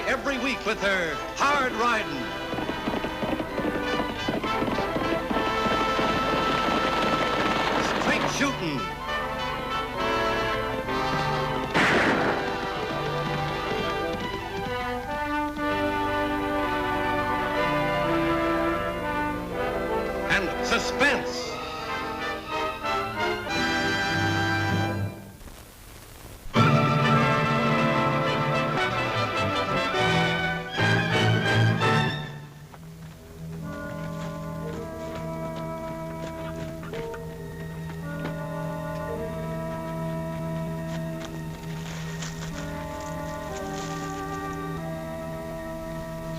every week with her hard riding. Straight shooting. And suspense.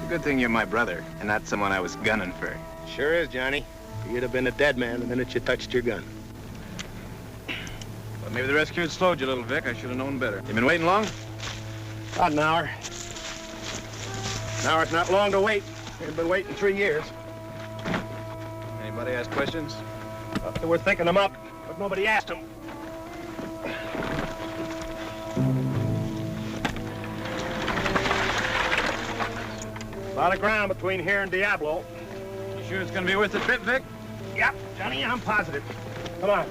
Good thing you're my brother, and not someone I was gunning for. Sure is, Johnny. You'd have been a dead man the minute you touched your gun. Well, maybe the rescue had slowed you a little, Vic. I should have known better. You been waiting long? About an hour. An hour's not long to wait. We've been waiting 3 years. Anybody ask questions? They were thinking them up, but nobody asked them. A lot of ground between here and Diablo. You sure it's gonna be worth the trip, Vic? Yep, Johnny, I'm positive. Come on.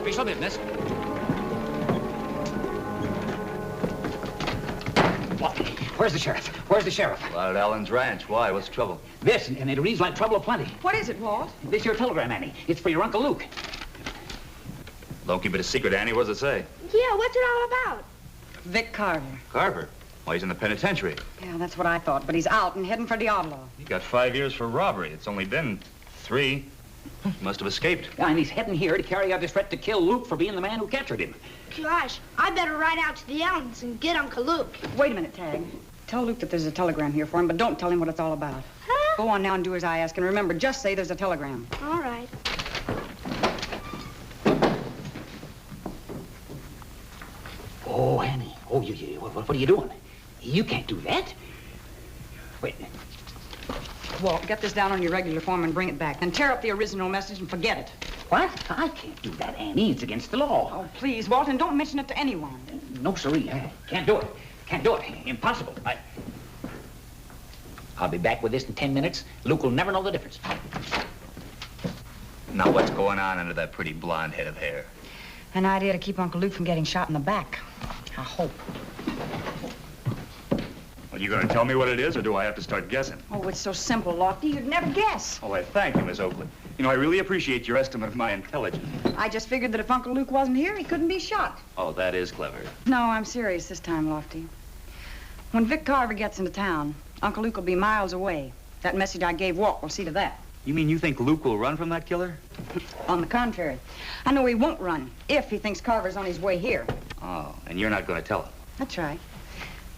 Official business. What? Where's the sheriff? Where's the sheriff? Well, at Allen's ranch. Why? What's the trouble? This, and it reads like trouble aplenty. What is it, Walt? This your telegram, Annie. It's for your Uncle Luke. Don't keep it a secret, Annie. What does it say? Yeah, what's it all about? Vic Carver. Carver? Why, he's in the penitentiary. Yeah, that's what I thought, but he's out and heading for Diablo. He got 5 years for robbery. It's only been 3. He must have escaped. Yeah, and he's heading here to carry out his threat to kill Luke for being the man who captured him. Gosh, I better ride out to the Allens and get Uncle Luke. Wait a minute, Tagg. Tell Luke that there's a telegram here for him, but don't tell him what it's all about. Huh? Go on now and do as I ask, and remember, just say there's a telegram. All right. Oh, Annie. Oh, what are you doing? You can't do that. Wait. Walt, get this down on your regular form and bring it back. Then tear up the original message and forget it. What? I can't do that, Annie. It's against the law. Oh, please, Walt, and don't mention it to anyone. No, sirree. I can't do it. Can't do it. Impossible. I'll be back with this in 10 minutes. Luke will never know the difference. Now, what's going on under that pretty blonde head of hair? An idea to keep Uncle Luke from getting shot in the back. I hope. Well, you gonna tell me what it is, or do I have to start guessing? Oh, it's so simple, Lofty. You'd never guess. Oh, I thank you, Miss Oakley. You know, I really appreciate your estimate of my intelligence. I just figured that if Uncle Luke wasn't here, he couldn't be shot. Oh, that is clever. No, I'm serious this time, Lofty. When Vic Carver gets into town, Uncle Luke will be miles away. That message I gave Walt will see to that. You mean you think Luke will run from that killer? On the contrary, I know he won't run if he thinks Carver's on his way here. Oh, and you're not gonna tell him? That's right.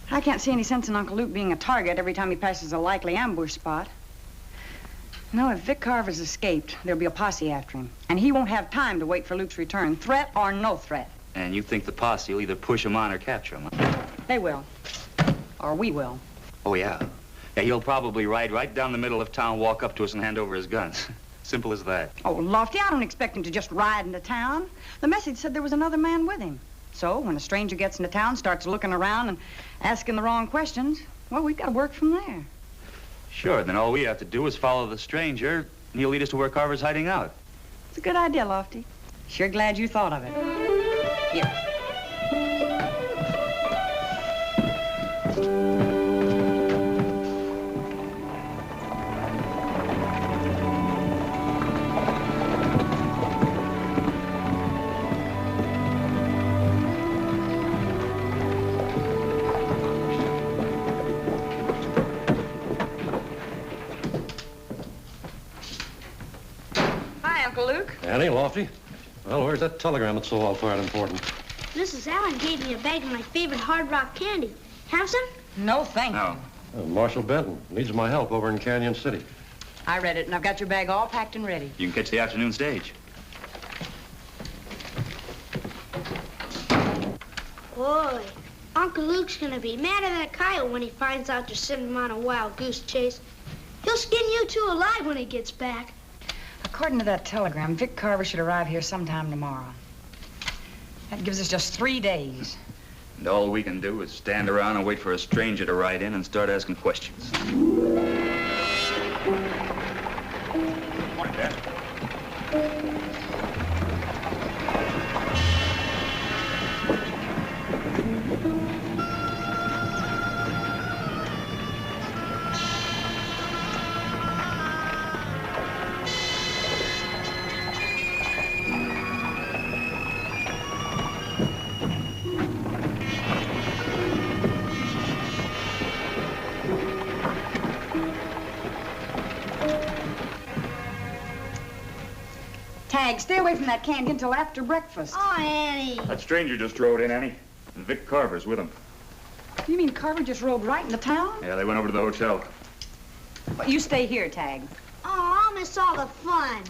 I can't see any sense in Uncle Luke being a target every time he passes a likely ambush spot. No, if Vic Carver's escaped, there'll be a posse after him. And he won't have time to wait for Luke's return, threat or no threat. And you think the posse will either push him on or capture him? Huh? They will. Or we will. Oh, yeah. Yeah, he'll probably ride right down the middle of town, walk up to us and hand over his guns. Simple as that. Oh, Lofty, I don't expect him to just ride into town. The message said there was another man with him. So when a stranger gets into town, starts looking around and asking the wrong questions, well, we've got to work from there. Sure, then all we have to do is follow the stranger, and he'll lead us to where Carver's hiding out. It's a good idea, Lofty. Sure glad you thought of it. Here. Uncle Luke. Annie, Lofty. Well, where's that telegram that's so all-fired important? Mrs. Allen gave me a bag of my favorite Hardrock candy. Have some? No, thank No. you. Marshal Benton needs my help over in Canyon City. I read it, and I've got your bag all packed and ready. You can catch the afternoon stage. Boy, Uncle Luke's gonna be madder than a coyote when he finds out you're sending him on a wild goose chase. He'll skin you two alive when he gets back. According to that telegram, Vic Carver should arrive here sometime tomorrow. That gives us just 3 days. And all we can do is stand around and wait for a stranger to ride in and start asking questions. Morning, Dad. Tagg, stay away from that candy until after breakfast. Oh, Annie. That stranger just rode in, Annie. And Vic Carver's with him. You mean Carver just rode right into town? Yeah, they went over to the hotel. Well, you stay here, Tagg. Oh, I'll miss all the fun.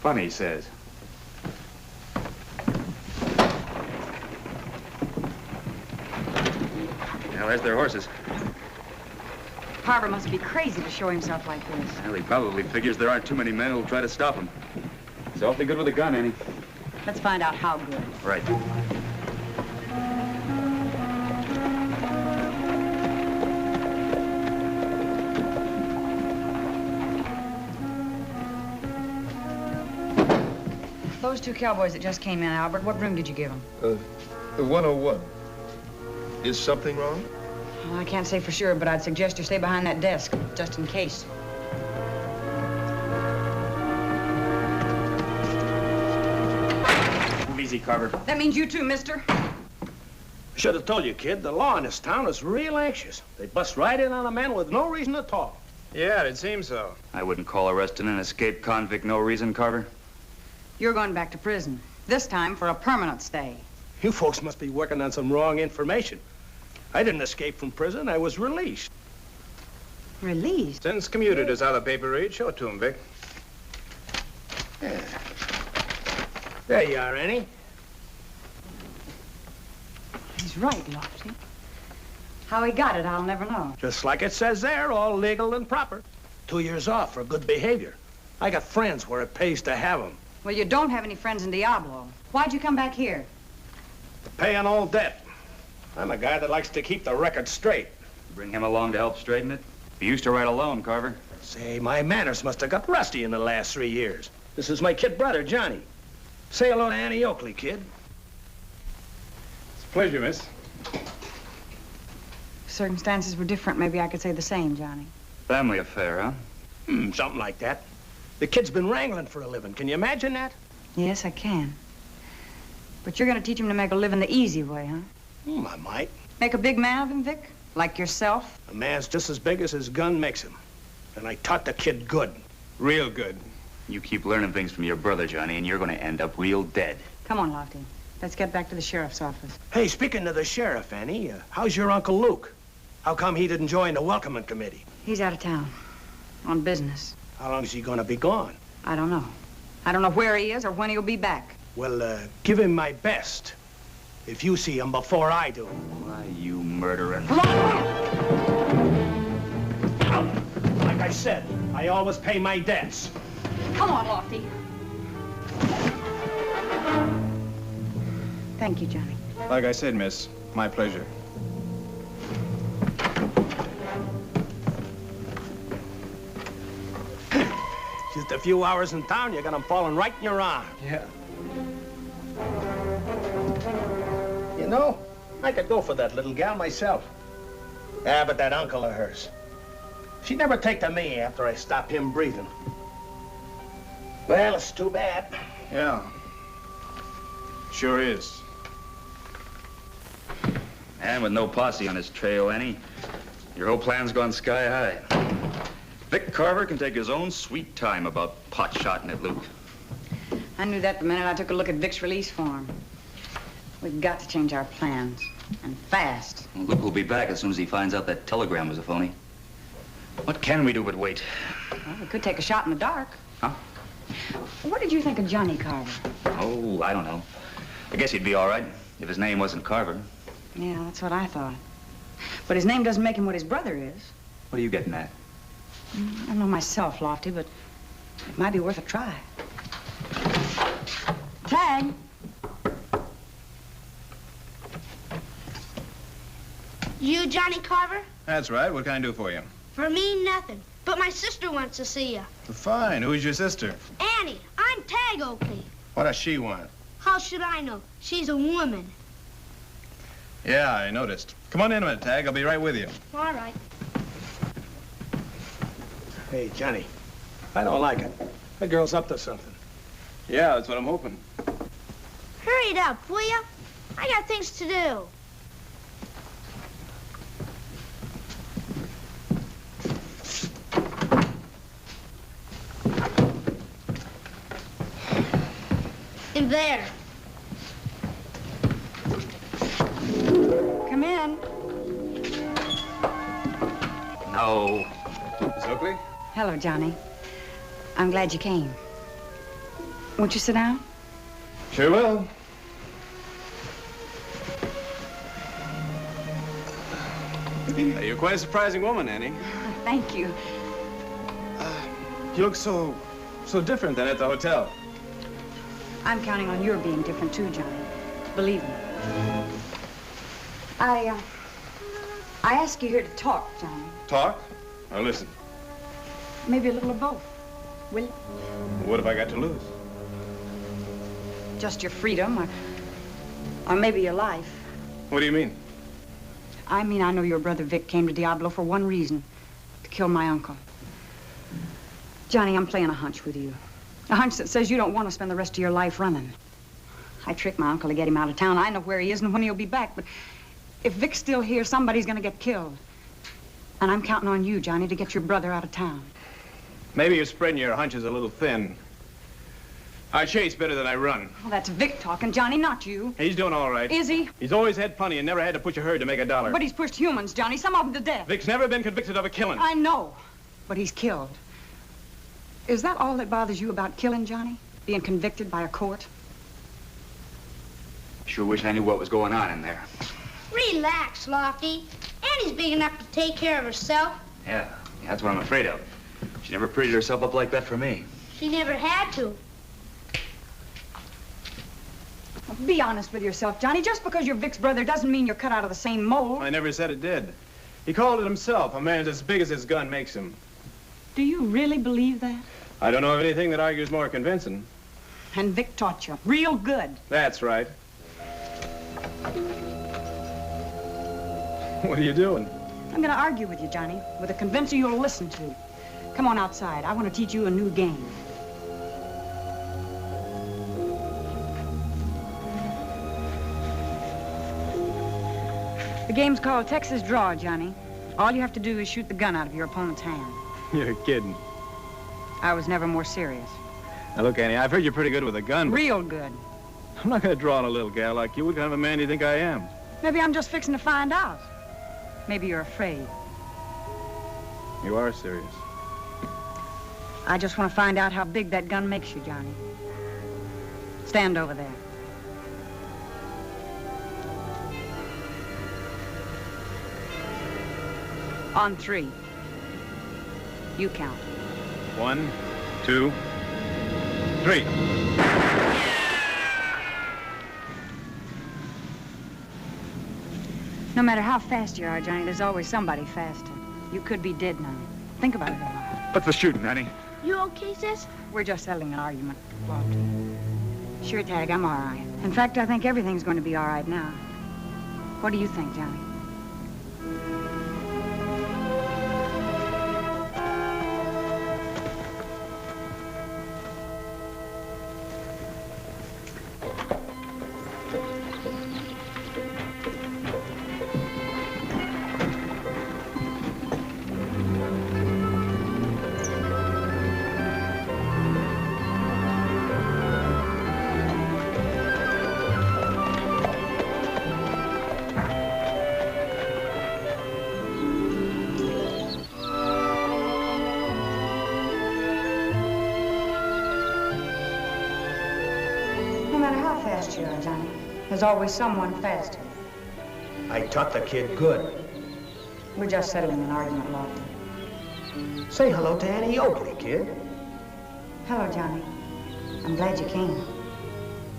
Fun, he says. Now, there's their horses. Carver must be crazy to show himself like this. Well, he probably figures there aren't too many men who'll try to stop him. He's awfully good with a gun, Annie. Let's find out how good. Right. Those 2 cowboys that just came in, Albert, what room did you give them? 101. Is something wrong? Well, I can't say for sure, but I'd suggest you stay behind that desk, just in case. Move easy, Carver. That means you too, mister. Should have told you, kid, the law in this town is real anxious. They bust right in on a man with no reason at all. Yeah, it seems so. I wouldn't call arresting an escaped convict no reason, Carver. You're going back to prison, this time for a permanent stay. You folks must be working on some wrong information. I didn't escape from prison. I was released. Released? Sentence commuted is how the paper reads. Show it to him, Vic. Yeah. There you are, Annie. He's right, Lofty. How he got it, I'll never know. Just like it says there, all legal and proper. 2 years off for good behavior. I got friends where it pays to have them. Well, you don't have any friends in Diablo. Why'd you come back here? To pay an old debt. I'm a guy that likes to keep the record straight. Bring him along to help straighten it? He used to ride alone, Carver. Say, my manners must have got rusty in the last 3 years. This is my kid brother, Johnny. Say hello to Annie Oakley, kid. It's a pleasure, miss. If circumstances were different, maybe I could say the same, Johnny. Family affair, huh? Something like that. The kid's been wrangling for a living. Can you imagine that? Yes, I can. But you're going to teach him to make a living the easy way, huh? I might. Make a big man of him, Vic? Like yourself? A man's just as big as his gun makes him. And I taught the kid good. Real good. You keep learning things from your brother, Johnny, and you're going to end up real dead. Come on, Lofty. Let's get back to the sheriff's office. Hey, speaking of the sheriff, Annie, how's your Uncle Luke? How come he didn't join the welcoming committee? He's out of town. On business. How long is he going to be gone? I don't know. I don't know where he is or when he'll be back. Well, give him my best. If you see him before I do. Why, you murderer. Like I said, I always pay my debts. Come on, Lofty. Thank you, Johnny. Like I said, miss, my pleasure. Just a few hours in town, you got him falling right in your arm. Yeah. You know, I could go for that little gal myself. Yeah, but that uncle of hers. She'd never take to me after I stopped him breathing. Well, it's too bad. Yeah. Sure is. And with no posse on his trail, Annie, your whole plan's gone sky high. Vic Carver can take his own sweet time about pot-shotting at Luke. I knew that the minute I took a look at Vic's release form. We've got to change our plans, and fast. Well, Luke will be back as soon as he finds out that telegram was a phony. What can we do but wait? Well, we could take a shot in the dark. Huh? What did you think of Johnny Carver? Oh, I don't know. I guess he'd be all right if his name wasn't Carver. Yeah, that's what I thought. But his name doesn't make him what his brother is. What are you getting at? I don't know myself, Lofty, but it might be worth a try. Tagg. You Johnny Carver? That's right. What can I do for you? For me, nothing. But my sister wants to see you. Fine. Who's your sister? Annie, I'm Tagg Oakley. What does she want? How should I know? She's a woman. Yeah, I noticed. Come on in a minute, Tagg. I'll be right with you. All right. Hey, Johnny, I don't like it. That girl's up to something. Yeah, that's what I'm hoping. Hurry it up, will ya? I got things to do. In there. Come in. No. Miss Oakley? Hello, Johnny. I'm glad you came. Won't you sit down? Sure will. You're quite a surprising woman, Annie. Thank you. You look so different than at the hotel. I'm counting on your being different too, Johnny. Believe me. I asked you here to talk, Johnny. Talk? Or listen? Maybe a little of both. Will you? What have I got to lose? Just your freedom, or maybe your life. What do you mean? I mean, I know your brother Vic came to Diablo for one reason, to kill my uncle. Johnny, I'm playing a hunch with you. A hunch that says you don't want to spend the rest of your life running. I tricked my uncle to get him out of town. I know where he is and when he'll be back, but if Vic's still here, somebody's gonna get killed. And I'm counting on you, Johnny, to get your brother out of town. Maybe you're spreading your hunches a little thin. I chase better than I run. Well, that's Vic talking, Johnny, not you. He's doing all right. Is he? He's always had plenty and never had to push a herd to make a dollar. But he's pushed humans, Johnny, some of them to death. Vic's never been convicted of a killing. I know, but he's killed. Is that all that bothers you about killing, Johnny? Being convicted by a court? Sure wish I knew what was going on in there. Relax, Lofty. Annie's big enough to take care of herself. Yeah, that's what I'm afraid of. She never prettied herself up like that for me. She never had to. Well, be honest with yourself, Johnny. Just because you're Vic's brother doesn't mean you're cut out of the same mold. I never said it did. He called it himself. A man's as big as his gun makes him. Do you really believe that? I don't know of anything that argues more convincing. And Vic taught you. Real good. That's right. What are you doing? I'm gonna argue with you, Johnny, with a convincer you'll listen to. Come on outside. I want to teach you a new game. The game's called Texas Draw, Johnny. All you have to do is shoot the gun out of your opponent's hand. You're kidding. I was never more serious. Now, look, Annie, I've heard you're pretty good with a gun, but Real good. I'm not going to draw on a little gal like you. What kind of a man do you think I am? Maybe I'm just fixing to find out. Maybe you're afraid. You are serious. I just want to find out how big that gun makes you, Johnny. Stand over there. On 3. You count. 1, 2, 3. No matter how fast you are, Johnny, there's always somebody faster. You could be dead now. Think about it a while. What's the shooting, Annie? You okay, sis? We're just settling an argument, Lofty. Sure, Tagg, I'm all right. In fact, I think everything's going to be all right now. What do you think, Johnny? matter how fast you are, Johnny, there's always someone faster. I taught the kid good. We're just settling an argument, Lofty. Say hello to Annie Oakley, kid. Hello, Johnny. I'm glad you came.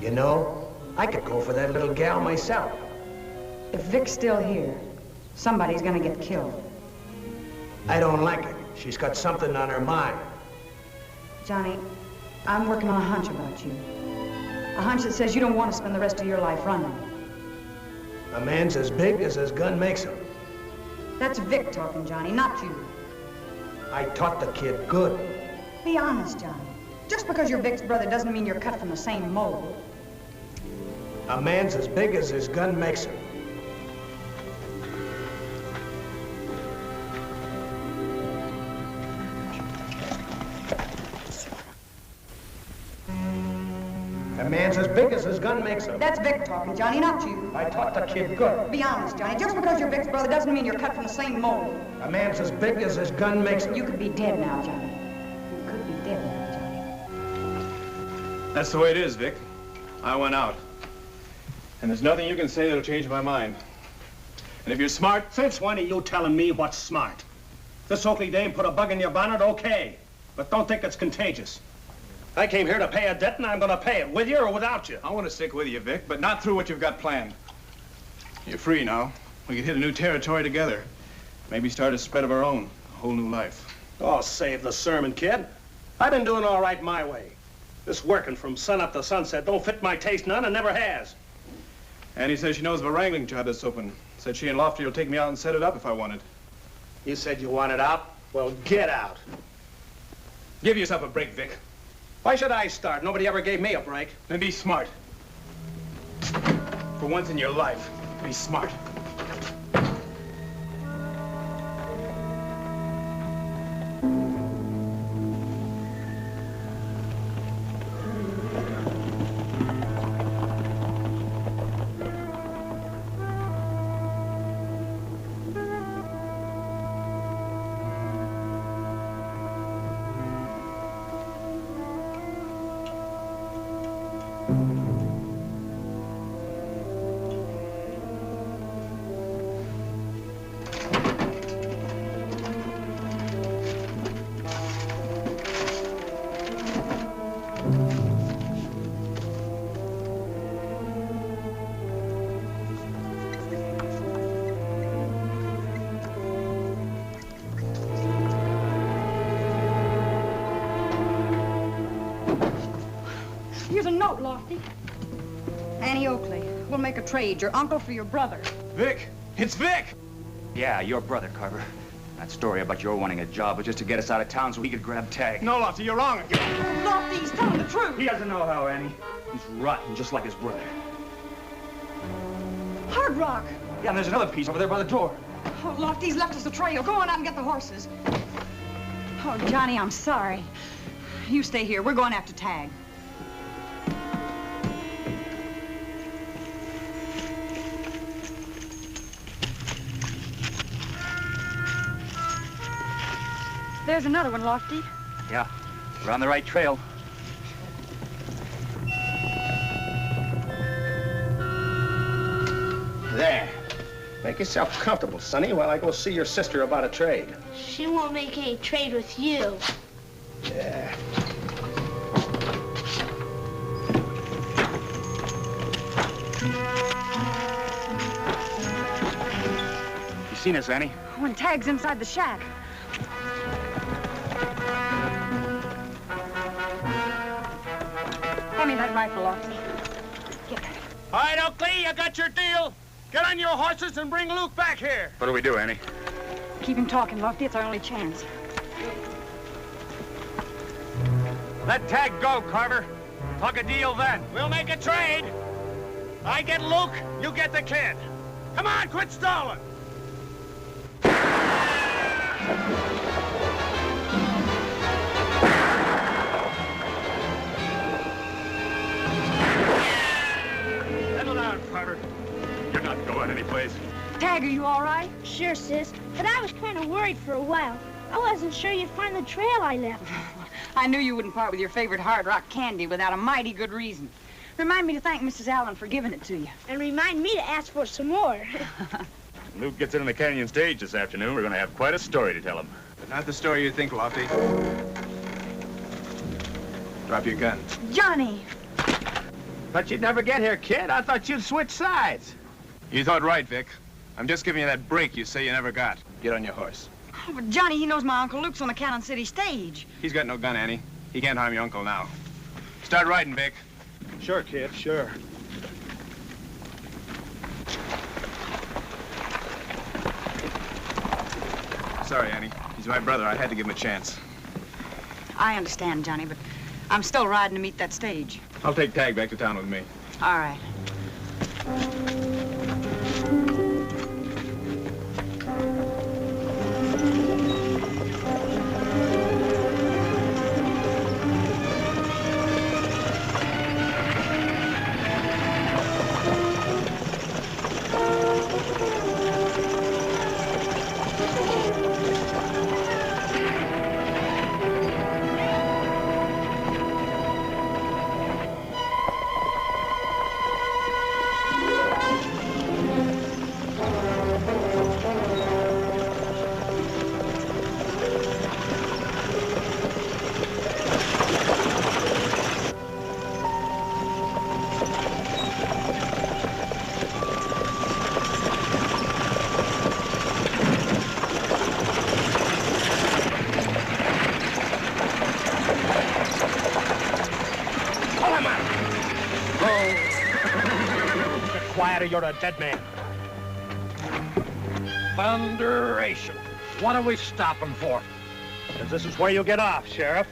You know, I could go for that little gal myself. If Vic's still here, somebody's gonna get killed. I don't like it. She's got something on her mind. Johnny, I'm working on a hunch about you. A hunch that says you don't want to spend the rest of your life running. A man's as big as his gun makes him. That's Vic talking, Johnny, not you. I taught the kid good. Be honest, Johnny. Just because you're Vic's brother doesn't mean you're cut from the same mold. A man's as big as his gun makes him. A man's as big as his gun makes him. That's Vic talking, Johnny, not you. I taught the kid good. Be honest, Johnny. Just because you're Vic's brother doesn't mean you're cut from the same mold. A man's as big as his gun makes him. You could be dead now, Johnny. You could be dead now, Johnny. That's the way it is, Vic. I went out. And there's nothing you can say that'll change my mind. And if you're smart... Since when are you telling me what's smart? This Oakley dame put a bug in your bonnet, okay. But don't think it's contagious. I came here to pay a debt, and I'm gonna pay it, with you or without you. I want to stick with you, Vic, but not through what you've got planned. You're free now. We could hit a new territory together. Maybe start a spread of our own. A whole new life. Oh, save the sermon, kid. I've been doing all right my way. This working from sun up to sunset don't fit my taste none and never has. Annie says she knows of a wrangling job that's open. Said she and Lofty will take me out and set it up if I wanted. You said you wanted out? Well, get out. Give yourself a break, Vic. Why should I start? Nobody ever gave me a break. Then be smart. For once in your life, be smart. Here's a note, Lofty. Annie Oakley, we'll make a trade. Your uncle for your brother. Vic! It's Vic! Yeah, your brother, Carver. That story about your wanting a job was just to get us out of town so he could grab Tagg. No, Lofty, you're wrong. Lofty, he's telling the truth. He doesn't know how, Annie. He's rotten, just like his brother. Hardrock. Yeah, and there's another piece over there by the door. Oh, Lofty's left us a trail. Go on out and get the horses. Oh, Johnny, I'm sorry. You stay here. We're going after Tagg. There's another one, Lofty. Yeah, we're on the right trail. There. Make yourself comfortable, Sonny, while I go see your sister about a trade. She won't make any trade with you. Yeah. You seen us, Annie? When Tagg's inside the shack. Hand me that rifle, Lofty. Get it. All right, Oakley, you got your deal. Get on your horses and bring Luke back here. What do we do, Annie? Keep him talking, Lofty. It's our only chance. Let Tagg go, Carver. Talk a deal then. We'll make a trade. I get Luke, you get the kid. Come on, quit stalling. Settle down, Carver. You're not going anyplace. Tagg, are you all right? Sure, sis. But I was kind of worried for a while. I wasn't sure you'd find the trail I left. I knew you wouldn't part with your favorite hard rock candy without a mighty good reason. Remind me to thank Mrs. Allen for giving it to you. And remind me to ask for some more. When Luke gets into the canyon stage this afternoon, we're going to have quite a story to tell him. But not the story you think, Lofty. Drop your gun. Johnny! But you'd never get here, kid. I thought you'd switch sides. You thought right, Vic. I'm just giving you that break you say you never got. Get on your horse. Oh, but Johnny, he knows my Uncle Luke's on the Cannon City stage. He's got no gun, Annie. He can't harm your uncle now. Start riding, Vic. Sure, kid, sure. Sorry, Annie. He's my brother. I had to give him a chance. I understand, Johnny, but I'm still riding to meet that stage. I'll take Tagg back to town with me. All right. You're a dead man. Thunderation. What are we stopping for? Because this is where you get off, Sheriff.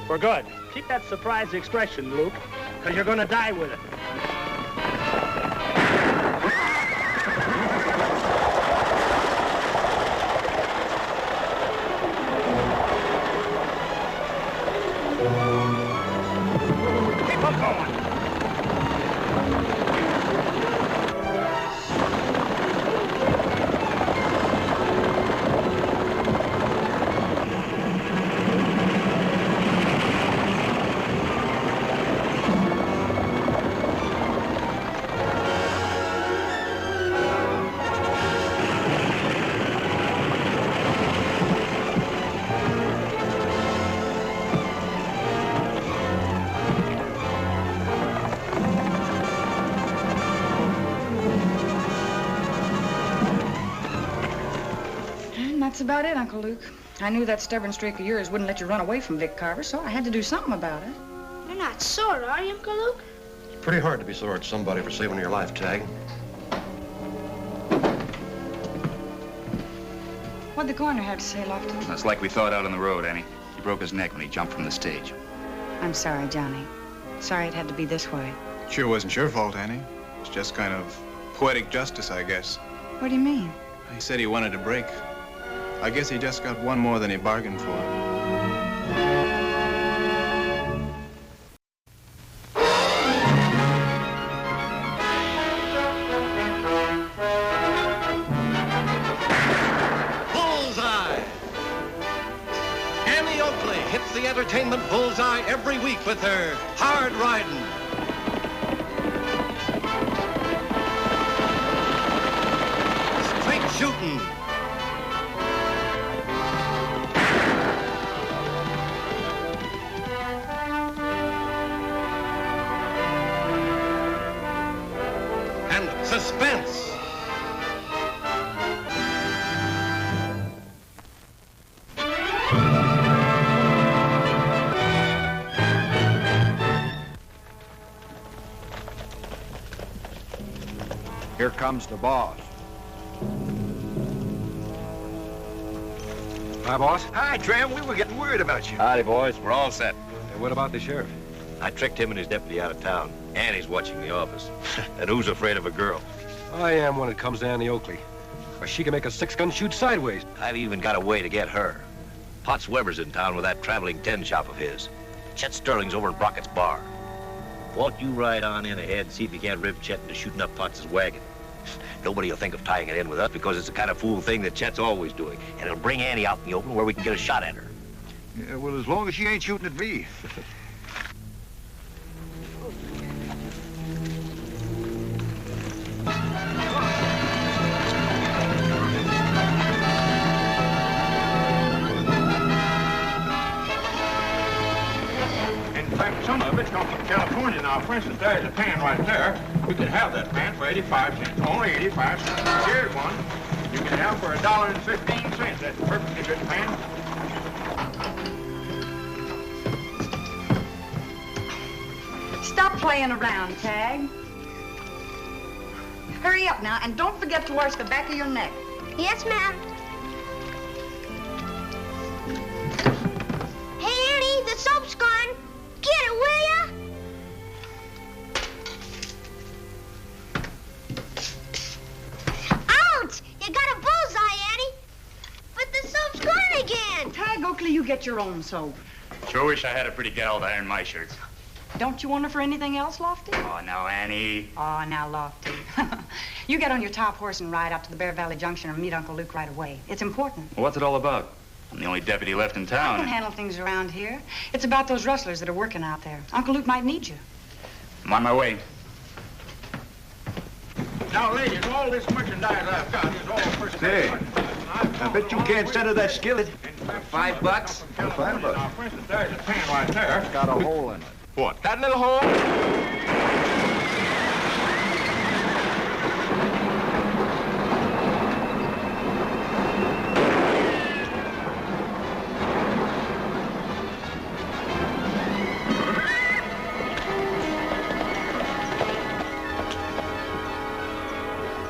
For good. Keep that surprised expression, Luke, because you're going to die with it. Keep on going. That's about it, Uncle Luke. I knew that stubborn streak of yours wouldn't let you run away from Vic Carver, so I had to do something about it. You're not sore, are you, Uncle Luke? It's pretty hard to be sore at somebody for saving your life, Tagg. What'd the coroner have to say, Lofty? That's like we thought out on the road, Annie. He broke his neck when he jumped from the stage. I'm sorry, Johnny. Sorry it had to be this way. Sure wasn't your fault, Annie. It's just kind of poetic justice, I guess. What do you mean? He said he wanted a break. I guess he just got one more than he bargained for. Bullseye! Annie Oakley hits the entertainment bullseye every week with her hard riding. Straight shooting. Suspense. Here comes the boss. Hi, boss. Hi, Tram. We were getting worried about you. Howdy, boys. We're all set. Hey, what about the sheriff? I tricked him and his deputy out of town. Annie's watching the office. And who's afraid of a girl? I am when it comes to Annie Oakley. Or she can make a six-gun shoot sideways. I've even got a way to get her. Potts Weber's in town with that traveling tin shop of his. Chet Sterling's over at Brockett's bar. Won't you ride on in ahead and see if you can't rib Chet into shooting up Potts' wagon? Nobody will think of tying it in with us because it's the kind of fool thing that Chet's always doing. And it'll bring Annie out in the open where we can get a shot at her. Yeah, well, as long as she ain't shooting at me. fact, some of it's come from California. Now, for instance, there's a pan right there. You can have that pan for 85 cents. Only 85 cents. Here's one. You can have for $1.15. That's a perfectly good pan. Stop playing around, Tagg. Hurry up now, and don't forget to wash the back of your neck. Yes, ma'am. Hey, Annie, the soap's gone. Get it, will ya? Ouch! You got a bullseye, Annie. But the soap's gone again. Tagg, Oakley, you get your own soap. Sure wish I had a pretty gal to iron my shirts. Don't you want her for anything else, Lofty? Oh, now, Annie. Oh, now, Lofty. You get on your top horse and ride out to the Bear Valley Junction and meet Uncle Luke right away. It's important. Well, what's it all about? I'm the only deputy left in town. I can handle things around here. It's about those rustlers that are working out there. Uncle Luke might need you. I'm on my way. Now, ladies, all this merchandise I've got is all first Say, I bet you can't send her that skillet. $5? $5. Now, for instance, there's a pan right there. It's got a hole in it. What, that little hole?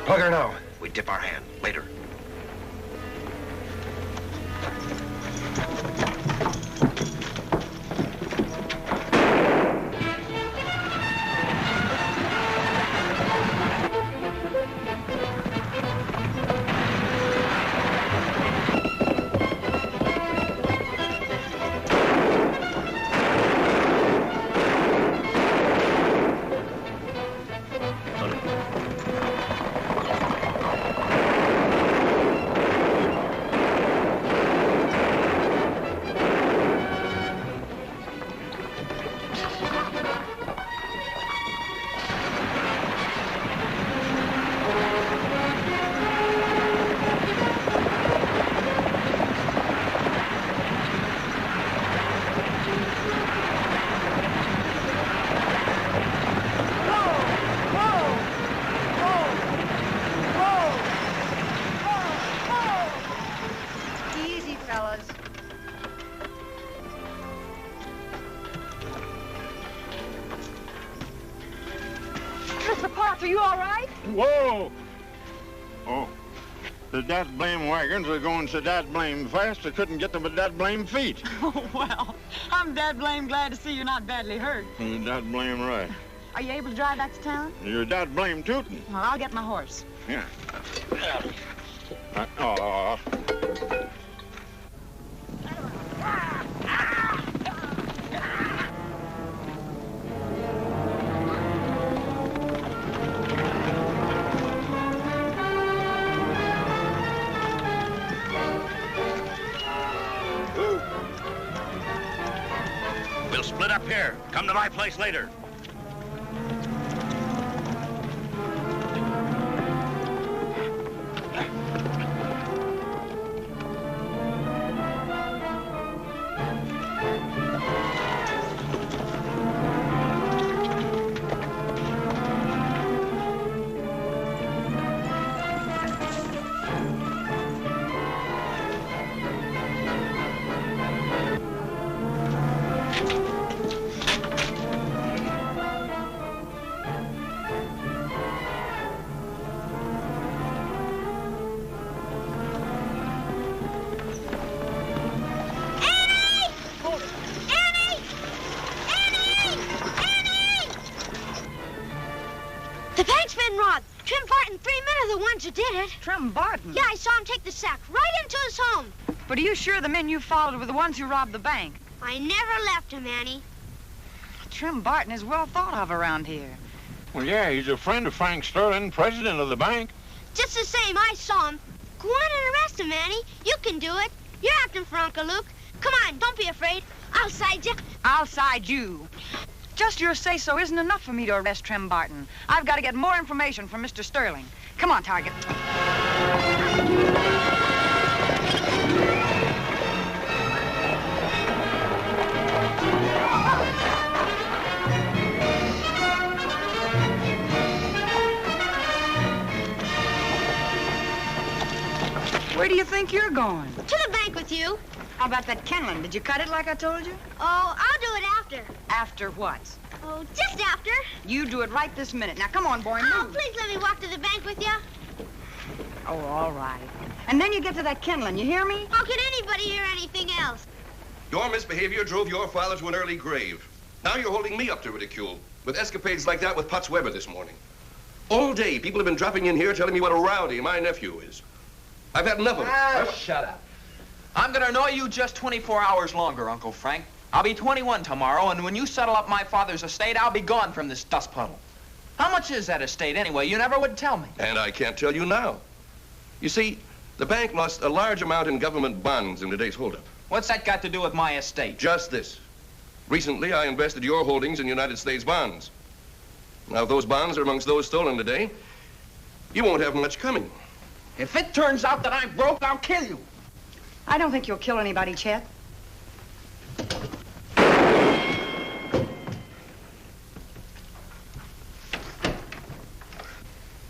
Plug her now. We dip our hand later. Whoa! Oh, the that blame wagons are going so that blame fast I couldn't get them with that blame feet. Oh, well, I'm that blame glad to see you're not badly hurt. You're that blame right. Are you able to drive back to town? You're that blame tootin'. Well, I'll get my horse. Yeah. We'll split up here. Come to my place later. You did it. Trim Barton? Yeah, I saw him take the sack right into his home. But are you sure the men you followed were the ones who robbed the bank? I never left him, Annie. Trim Barton is well thought of around here. Well, yeah, he's a friend of Frank Sterling, president of the bank. Just the same, I saw him. Go on and arrest him, Annie. You can do it. You're acting for Uncle Luke. Come on, don't be afraid. I'll side you. I'll side you. Just your say-so isn't enough for me to arrest Trim Barton. I've got to get more information from Mr. Sterling. Come on, Target. Where do you think you're going? To the bank with you. How about that kindling? Did you cut it like I told you? Oh, I'll do it after. After what? Oh, just after. You do it right this minute. Now, come on, boy, Oh, move. please let me walk to the bank with you. Oh, all right. And then you get to that kindling, you hear me? How can anybody hear anything else? Your misbehavior drove your father to an early grave. Now you're holding me up to ridicule with escapades like that with Potts Weber this morning. All day, people have been dropping in here telling me what a rowdy my nephew is. I've had enough of it. Shut up. I'm gonna annoy you just 24 hours longer, Uncle Frank. I'll be 21 tomorrow, and when you settle up my father's estate, I'll be gone from this dust puddle. How much is that estate anyway? You never would tell me. And I can't tell you now. You see, the bank lost a large amount in government bonds in today's holdup. What's that got to do with my estate? Just this. Recently, I invested your holdings in United States bonds. Now, if those bonds are amongst those stolen today, you won't have much coming. If it turns out that I'm broke, I'll kill you. I don't think you'll kill anybody, Chet.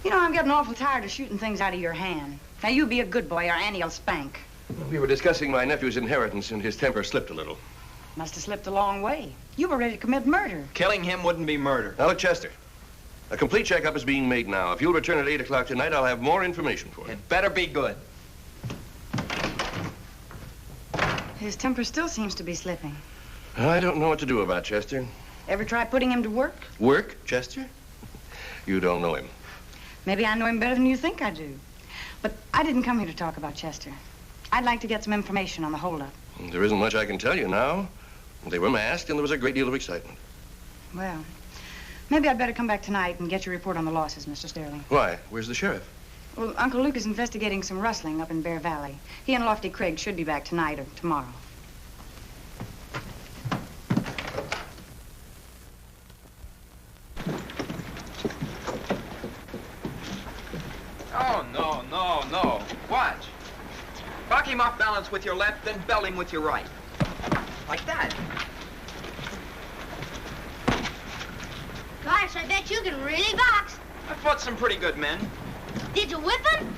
You know, I'm getting awful tired of shooting things out of your hand. Now, you be a good boy or Annie'll spank. We were discussing my nephew's inheritance, and his temper slipped a little. Must have slipped a long way. You were ready to commit murder. Killing him wouldn't be murder. Now, look, Chester. A complete checkup is being made now. If you'll return at 8 o'clock tonight, I'll have more information for you. It better be good. His temper still seems to be slipping. I don't know what to do about Chester. Ever try putting him to work? Work, Chester? You don't know him. Maybe I know him better than you think I do. But I didn't come here to talk about Chester. I'd like to get some information on the holdup. There isn't much I can tell you now. They were masked, and there was a great deal of excitement. Well, maybe I'd better come back tonight and get your report on the losses, Mr. Sterling. Why? Where's the sheriff? Well, Uncle Luke is investigating some rustling up in Bear Valley. He and Lofty Craig should be back tonight or tomorrow. Oh, no, no, no. Watch. Buck him off balance with your left, then belt him with your right. Like that. Gosh, I bet you can really box. I fought some pretty good men. Did you whip him?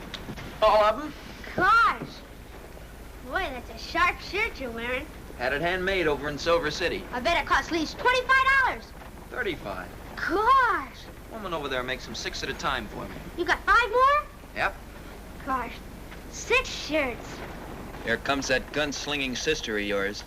All of them. Gosh. Boy, that's a sharp shirt you're wearing. Had it handmade over in Silver City. I bet it cost at least $25. 35. Gosh. Woman over there makes them 6 at a time for me. You got 5 more? Yep. Gosh, 6 shirts. Here comes that gun-slinging sister of yours.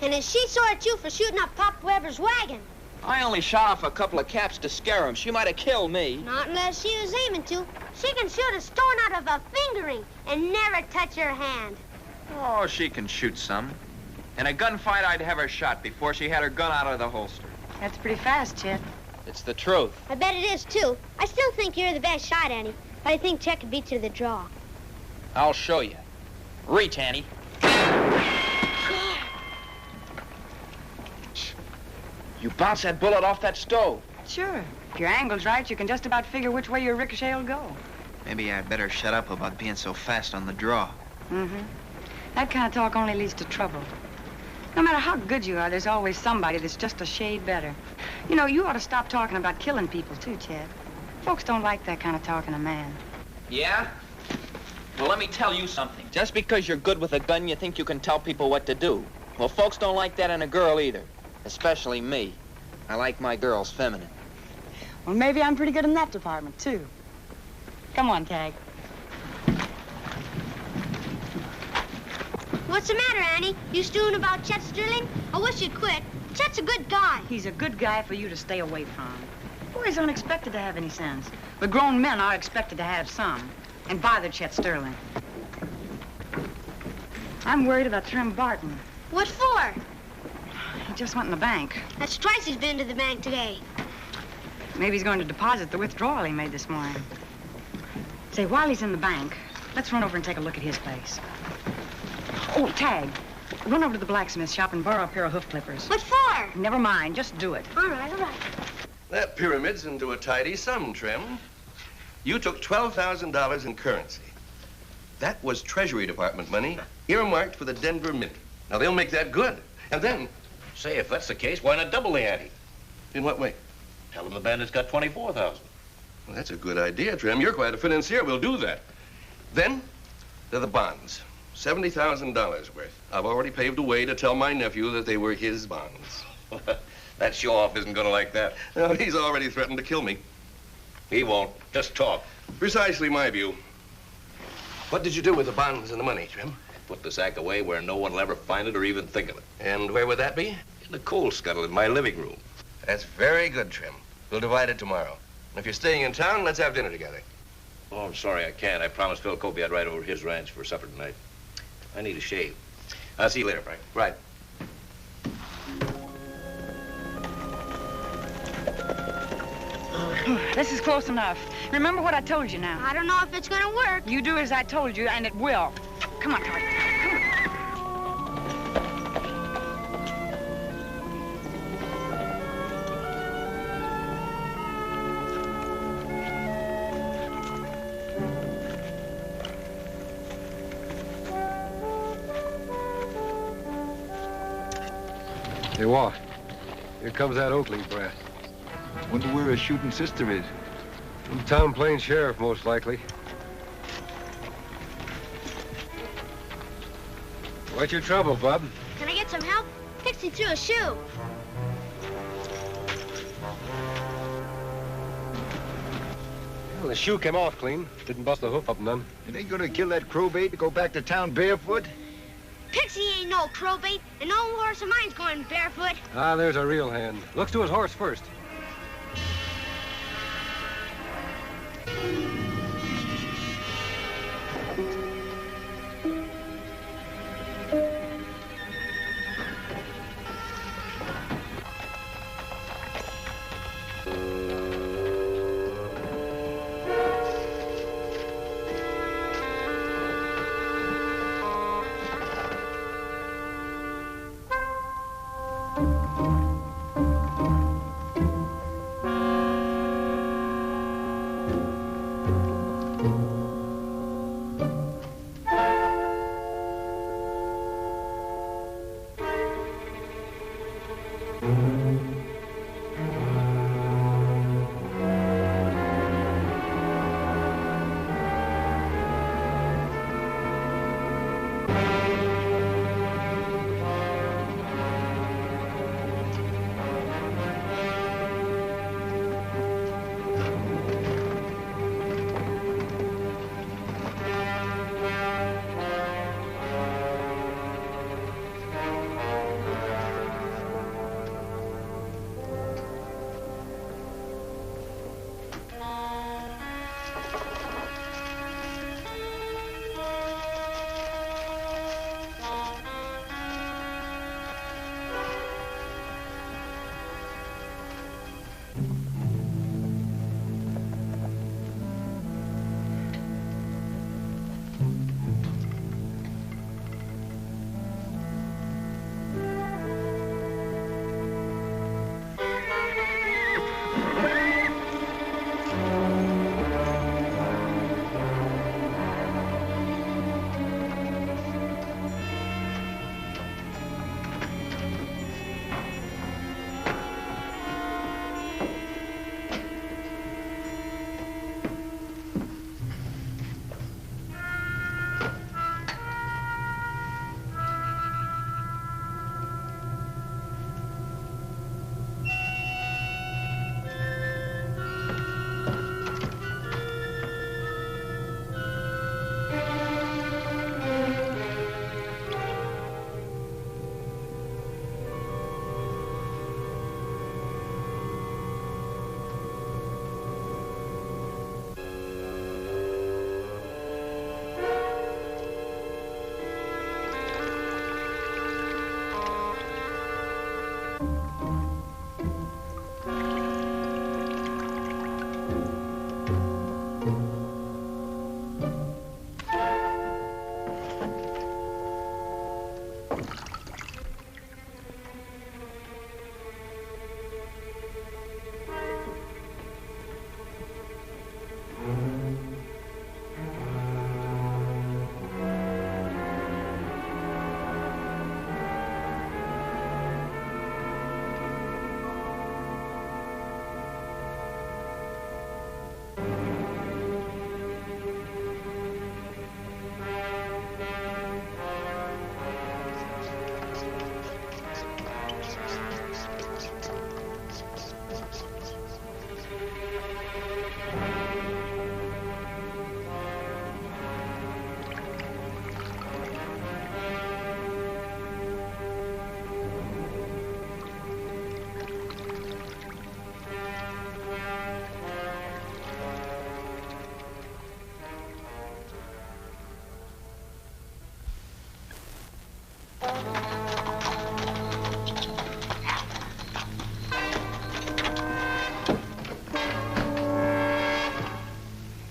And is she sore at you for shooting up Pop Weber's wagon? I only shot off a couple of caps to scare him. She might have killed me. Not unless she was aiming to. She can shoot a stone out of a finger ring and never touch her hand. Oh, she can shoot some. In a gunfight, I'd have her shot before she had her gun out of the holster. That's pretty fast, Chet. It's the truth. I bet it is, too. I still think you're the best shot, Annie. But I think Chet could beat you to the draw. I'll show you. Reach, Annie. You bounce that bullet off that stove. Sure. If your angle's right, you can just about figure which way your ricochet will go. Maybe I'd better shut up about being so fast on the draw. Mm-hmm. That kind of talk only leads to trouble. No matter how good you are, there's always somebody that's just a shade better. You know, you ought to stop talking about killing people, too, Chet. Folks don't like that kind of talk in a man. Yeah? Well, let me tell you something. Just because you're good with a gun, you think you can tell people what to do. Well, folks don't like that in a girl either. Especially me. I like my girls feminine. Well, maybe I'm pretty good in that department, too. Come on, Tagg. What's the matter, Annie? You stewing about Chet Sterling? I wish you'd quit. Chet's a good guy. He's a good guy for you to stay away from. Boys aren't expected to have any sense, but grown men are expected to have some. And bother Chet Sterling. I'm worried about Trim Barton. What for? He just went in the bank. That's twice he's been to the bank today. Maybe he's going to deposit the withdrawal he made this morning. Say, while he's in the bank, let's run over and take a look at his place. Oh, Tagg, run over to the blacksmith shop and borrow a pair of hoof clippers. What for? Never mind, just do it. All right, all right. That pyramid's into a tidy sum, Trim. You took $12,000 in currency. That was Treasury Department money, earmarked for the Denver Mint. Now, they'll make that good. And then... Say, if that's the case, why not double the ante? In what way? Tell them the bandit's got 24,000. Well, that's a good idea, Trim. You're quite a financier. We'll do that. Then, They're the bonds. $70,000 worth. I've already paved a way to tell my nephew that they were his bonds. That show-off isn't gonna like that. Now, he's already threatened to kill me. He won't. Just talk. Precisely my view. What did you do with the bonds and the money, Trim? Put the sack away where no one will ever find it or even think of it. And where would that be? In the coal scuttle in my living room. That's very good, Trim. We'll divide it tomorrow. And if you're staying in town, let's have dinner together. Oh, I'm sorry, I can't. I promised Phil Copey I'd ride over his ranch for supper tonight. I need a shave. I'll see you later, Frank. Right. This is close enough. Remember what I told you now. I don't know if it's gonna work. You do as I told you, and it will. Come on, Carver. Come on. Hey, what? Here comes that Oakley brat. Wonder where her shooting sister is. Some town plain sheriff, most likely. What's your trouble, bub? Can I get some help? Pixie threw a shoe. Well, the shoe came off clean. Didn't bust the hoof up none. It ain't gonna kill that crowbait to go back to town barefoot? Pixie ain't no crowbait, and no horse of mine's going barefoot. Ah, there's a real hand. Looks to his horse first.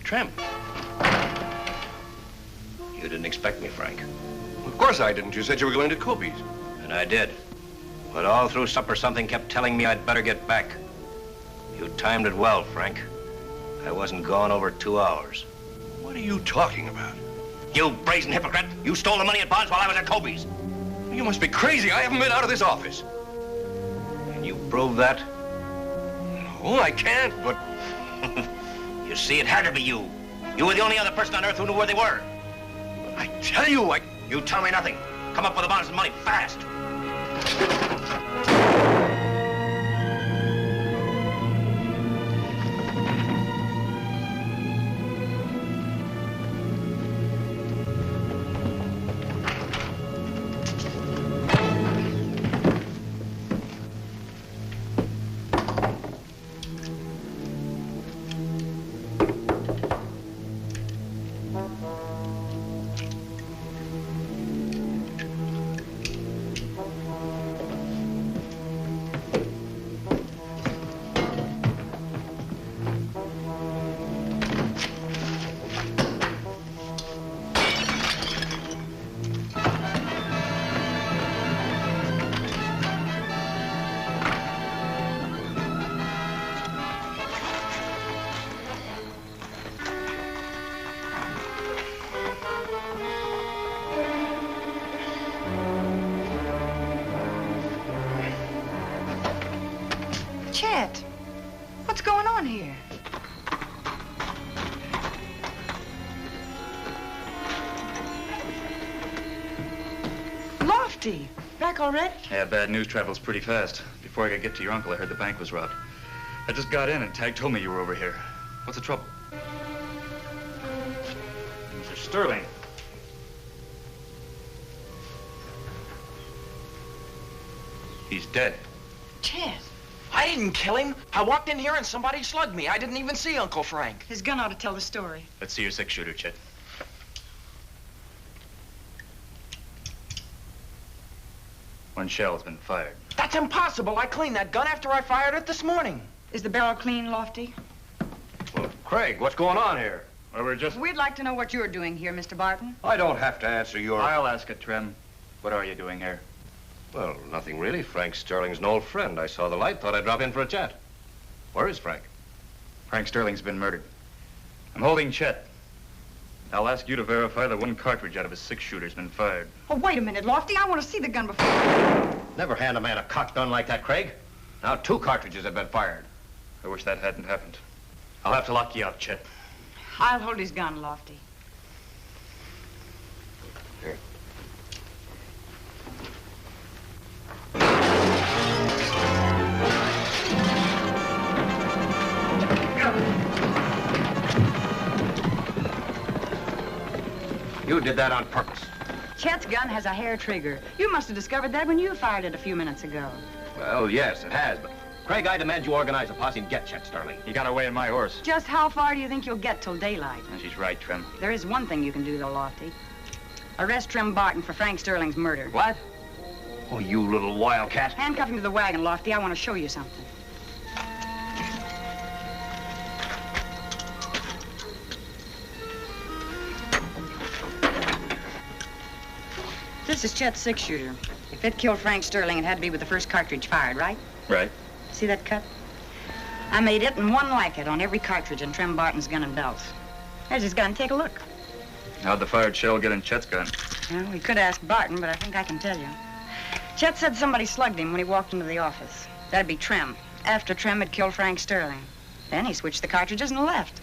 Trim. You didn't expect me, Frank. Of course I didn't. You said you were going to Kobe's. And I did. But all through supper, something kept telling me I'd better get back. You timed it well, Frank. I wasn't gone over 2 hours. What are you talking about? You brazen hypocrite! You stole the money and bonds while I was at Kobe's. You must be crazy. I haven't been out of this office. Can you prove that? No, I can't, but... You see, it had to be you. You were the only other person on earth who knew where they were. I tell you, You tell me nothing. Come up with the bonds and money, fast. Chet, what's going on here? Lofty, back already? Yeah, bad news travels pretty fast. Before I could get to your uncle, I heard the bank was robbed. I just got in and Tagg told me you were over here. What's the trouble? Mr. Sterling. He's dead. Chet. I didn't kill him. I walked in here and somebody slugged me. I didn't even see Uncle Frank. His gun ought to tell the story. Let's see your six-shooter, Chet. One shell's been fired. That's impossible. I cleaned that gun after I fired it this morning. Is the barrel clean, Lofty? Well, Craig, what's going on here? Well, We'd like to know what you're doing here, Mr. Barton. I don't have to answer your... I'll ask it, Trim. What are you doing here? Well, nothing really. Frank Sterling's an old friend. I saw the light, thought I'd drop in for a chat. Where is Frank? Frank Sterling's been murdered. I'm holding Chet. I'll ask you to verify that one cartridge out of his six-shooter's been fired. Oh, wait a minute, Lofty. I want to see the gun before... Never hand a man a cocked gun like that, Craig. Now 2 cartridges have been fired. I wish that hadn't happened. I'll have to lock you up, Chet. I'll hold his gun, Lofty. Here. You did that on purpose. Chet's gun has a hair trigger. You must have discovered that when you fired it a few minutes ago. Well, yes, it has, but... Craig, I demand you organize a posse and get Chet Sterling. He got away in my horse. Just how far do you think you'll get till daylight? And she's right, Trim. There is one thing you can do, though, Lofty. Arrest Trim Barton for Frank Sterling's murder. What? Oh, you little wildcat. Handcuff him to the wagon, Lofty. I want to show you something. This is Chet's six-shooter. If it killed Frank Sterling, it had to be with the first cartridge fired, right? Right. See that cut? I made it and one like it on every cartridge in Trim Barton's gun and belt. There's his gun. Take a look. How'd the fired shell get in Chet's gun? Well, we could ask Barton, but I think I can tell you. Chet said somebody slugged him when he walked into the office. That'd be Trim, after Trim had killed Frank Sterling. Then he switched the cartridges and left.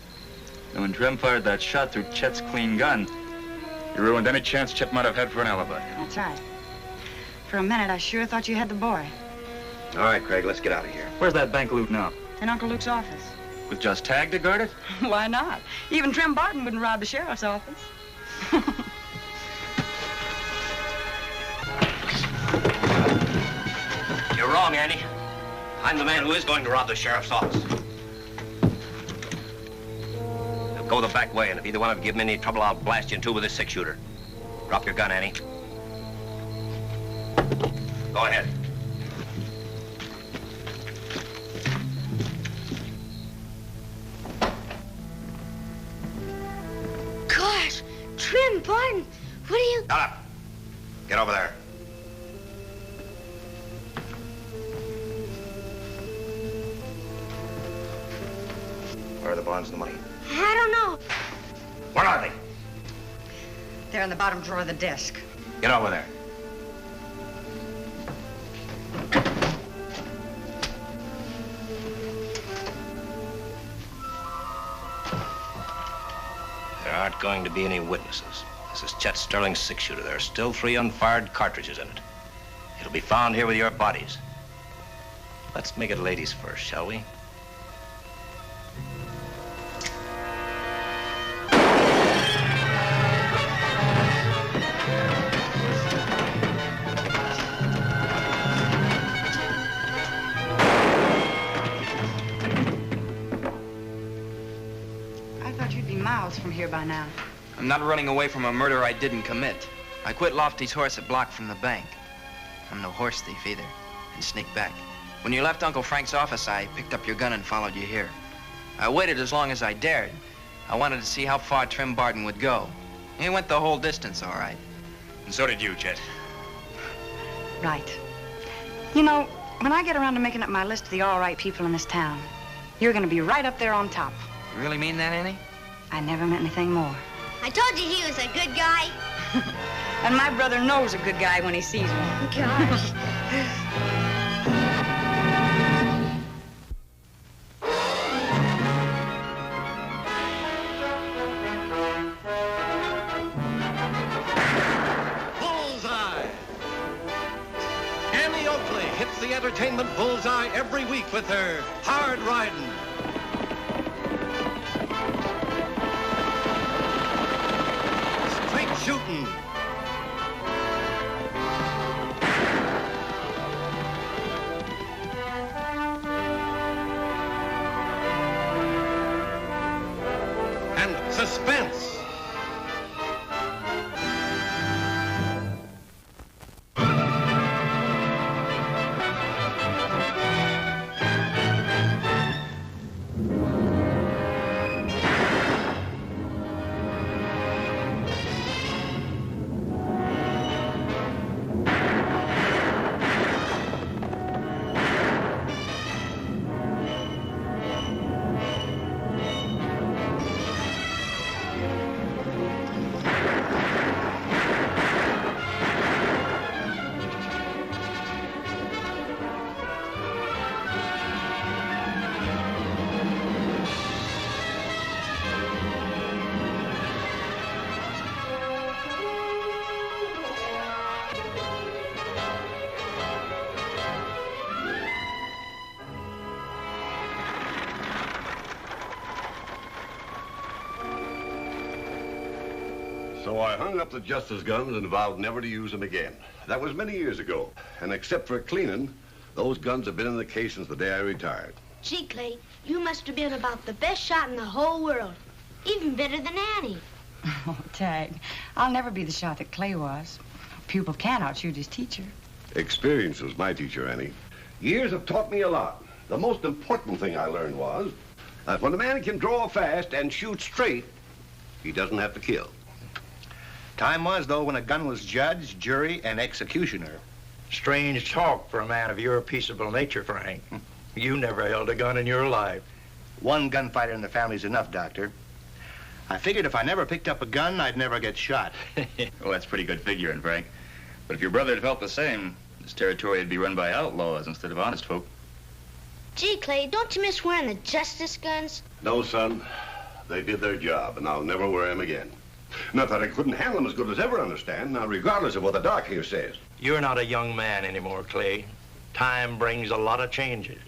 And when Trim fired that shot through Chet's clean gun, you ruined any chance Chet might have had for an alibi. That's right. For a minute, I sure thought you had the boy. All right, Craig, let's get out of here. Where's that bank loot now? In Uncle Luke's office. With just Tagg to guard it? Why not? Even Trim Barton wouldn't rob the sheriff's office. You're wrong, Annie. I'm the man who is going to rob the sheriff's office. Now go the back way, and if either one of you give me any trouble, I'll blast you in two with this six-shooter. Drop your gun, Annie. Go ahead. pardon. What are you... Shut up. Get over there. Where are the bonds and the money? I don't know. Where are they? They're in the bottom drawer of the desk. Get over there. There aren't going to be any witnesses. This is Chet Sterling's six-shooter. There are still 3 unfired cartridges in it. It'll be found here with your bodies. Let's make it ladies first, shall we? From here by now. I'm not running away from a murder I didn't commit. I quit Lofty's horse a block from the bank. I'm no horse thief either, and sneaked back. When you left Uncle Frank's office, I picked up your gun and followed you here. I waited as long as I dared. I wanted to see how far Trim Barton would go. He went the whole distance, all right. And so did you, Chet. Right. You know, when I get around to making up my list of the all right people in this town, you're gonna be right up there on top. You really mean that, Annie? I never meant anything more. I told you he was a good guy. And my brother knows a good guy when he sees one. Gosh. Bullseye! Annie Oakley hits the entertainment bullseye every week with her hard riding. Shooting. And suspense. So I hung up the Justice guns and vowed never to use them again. That was many years ago. And except for cleaning, those guns have been in the case since the day I retired. Gee, Clay, you must have been about the best shot in the whole world. Even better than Annie. Oh, Tagg, I'll never be the shot that Clay was. A pupil can't outshoot his teacher. Experience was my teacher, Annie. Years have taught me a lot. The most important thing I learned was that when a man can draw fast and shoot straight, he doesn't have to kill. Time was, though, when a gun was judge, jury, and executioner. Strange talk for a man of your peaceable nature, Frank. You never held a gun in your life. One gunfighter in the family's enough, Doctor. I figured if I never picked up a gun, I'd never get shot. Well, that's pretty good figuring, Frank. But if your brother had felt the same, this territory would be run by outlaws instead of honest folk. Gee, Clay, don't you miss wearing the Justice guns? No, son. They did their job, and I'll never wear them again. Not that I couldn't handle them as good as ever, understand, now regardless of what the doc here says. You're not a young man anymore, Clay. Time brings a lot of changes.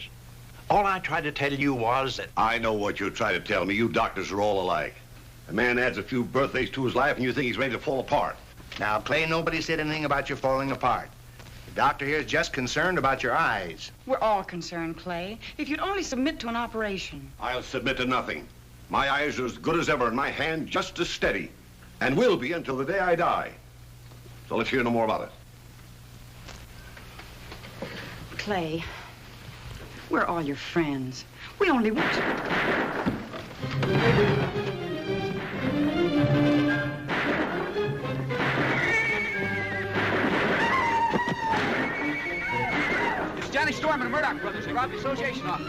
All I tried to tell you was that... I know what you're trying to tell me. You doctors are all alike. A man adds a few birthdays to his life and you think he's ready to fall apart. Now, Clay, nobody said anything about you falling apart. The doctor here is just concerned about your eyes. We're all concerned, Clay. If you'd only submit to an operation. I'll submit to nothing. My eyes are as good as ever and my hand just as steady. And will be until the day I die. So let's hear no more about it. Clay, we're all your friends. We only want you. Storm and Murdoch brothers. They robbed the association office.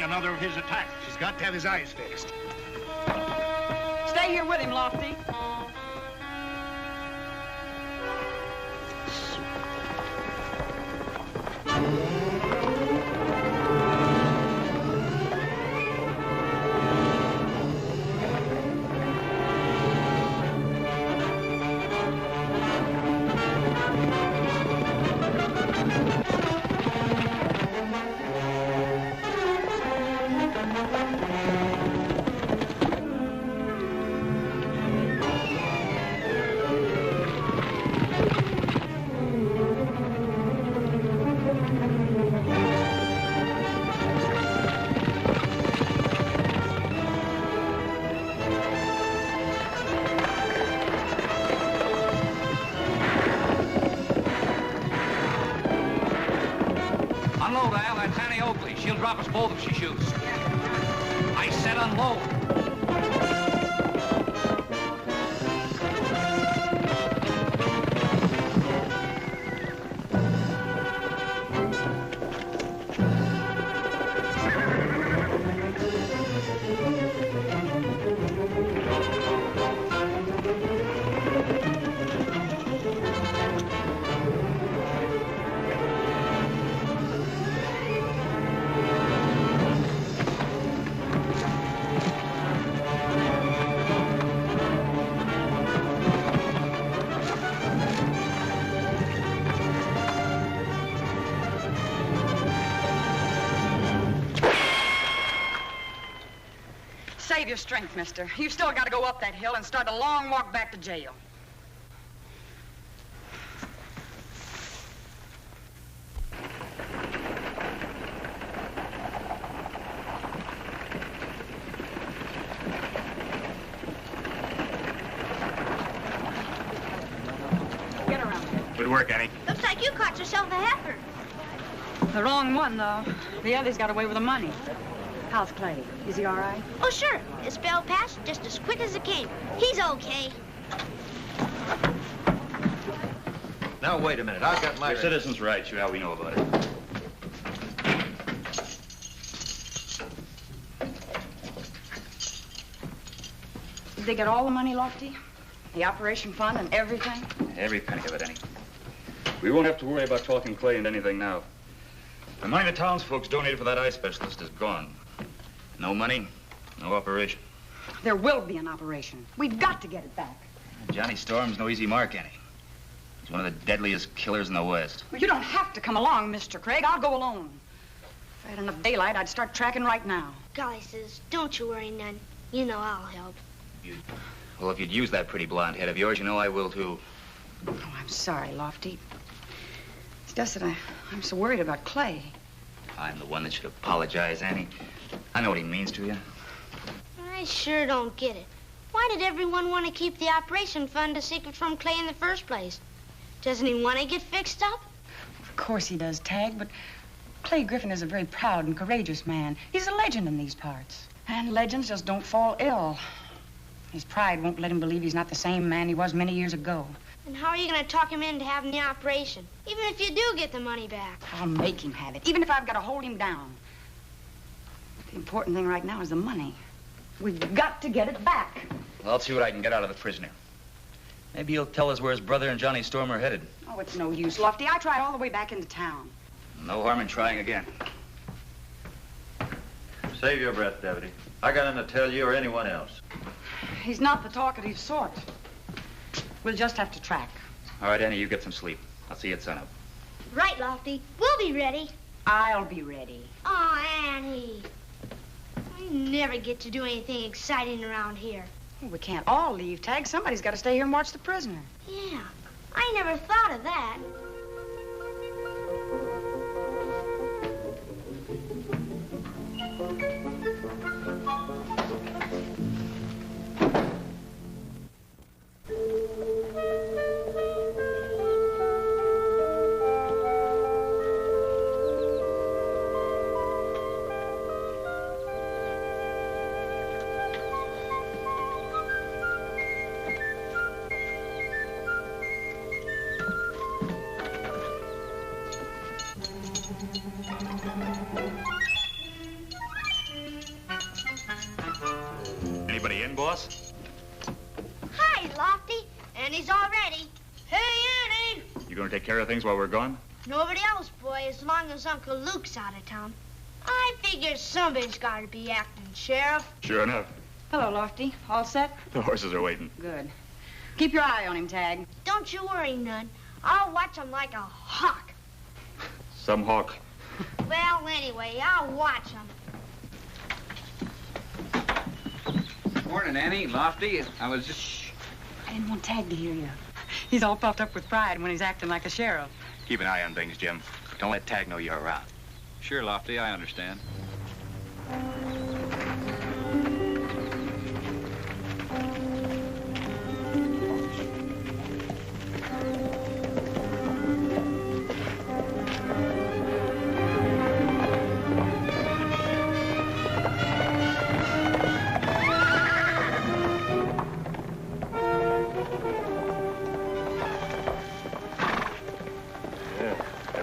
Another of his attacks. She's got to have his eyes fixed. Stay here with him, Lofty. Unload, Al. That's Annie Oakley. She'll drop us both if she shoots. I said unload. Save your strength, mister. You've still got to go up that hill and start a long walk back to jail. Get around here. Good work, Annie. Looks like you caught yourself a heifer. The wrong one, though. The others got away with the money. How's Clay? Is he all right? Oh, sure. His spell passed just as quick as it came. He's okay. Now, wait a minute. I've got my... Your citizen's right. Shoot how we know about it. Did they get all the money, Lofty? The operation fund and everything? Every penny of it, Annie. We won't have to worry about talking Clay into anything now. The money the townsfolk donated for that eye specialist is gone. No money, no operation. There will be an operation. We've got to get it back. Johnny Storm's no easy mark, Annie. He's one of the deadliest killers in the West. Well, you don't have to come along, Mr. Craig. I'll go alone. If I had enough daylight, I'd start tracking right now. Golly, sis, don't you worry none. You know I'll help. Well, if you'd use that pretty blonde head of yours, you know I will, too. Oh, I'm sorry, Lofty. It's just that I'm so worried about Clay. I'm the one that should apologize, Annie. I know what he means to you. I sure don't get it. Why did everyone want to keep the operation fund a secret from Clay in the first place? Doesn't he want to get fixed up? Of course he does, Tagg, but Clay Griffin is a very proud and courageous man. He's a legend in these parts. And legends just don't fall ill. His pride won't let him believe he's not the same man he was many years ago. And how are you going to talk him into having the operation? Even if you do get the money back. I'll make him have it, even if I've got to hold him down. The important thing right now is the money. We've got to get it back. Well, I'll see what I can get out of the prisoner. Maybe he'll tell us where his brother and Johnny Storm are headed. Oh, it's no use, Lofty. I tried all the way back into town. No harm in trying again. Save your breath, Deputy. I got nothing to tell you or anyone else. He's not the talkative sort. We'll just have to track. All right, Annie, you get some sleep. I'll see you at sunup. Right, Lofty. We'll be ready. I'll be ready. Oh, Annie. I never get to do anything exciting around here. Well, we can't all leave, Tagg. Somebody's got to stay here and watch the prisoner. Yeah, I never thought of that. Anybody in, boss? Hi, Lofty. Annie's all ready. Hey, Annie! You gonna take care of things while we're gone? Nobody else, boy, as long as Uncle Luke's out of town. I figure somebody's got to be acting sheriff. Sure enough. Hello, Lofty. All set? The horses are waiting. Good. Keep your eye on him, Tagg. Don't you worry none. I'll watch him like a hawk. Some hawk. Well, anyway, I'll watch him. Morning, Annie. Lofty. I was just... Shh. I didn't want Tagg to hear you. He's all puffed up with pride when he's acting like a sheriff. Keep an eye on things, Jim. Don't let Tagg know you're around. Sure, Lofty. I understand.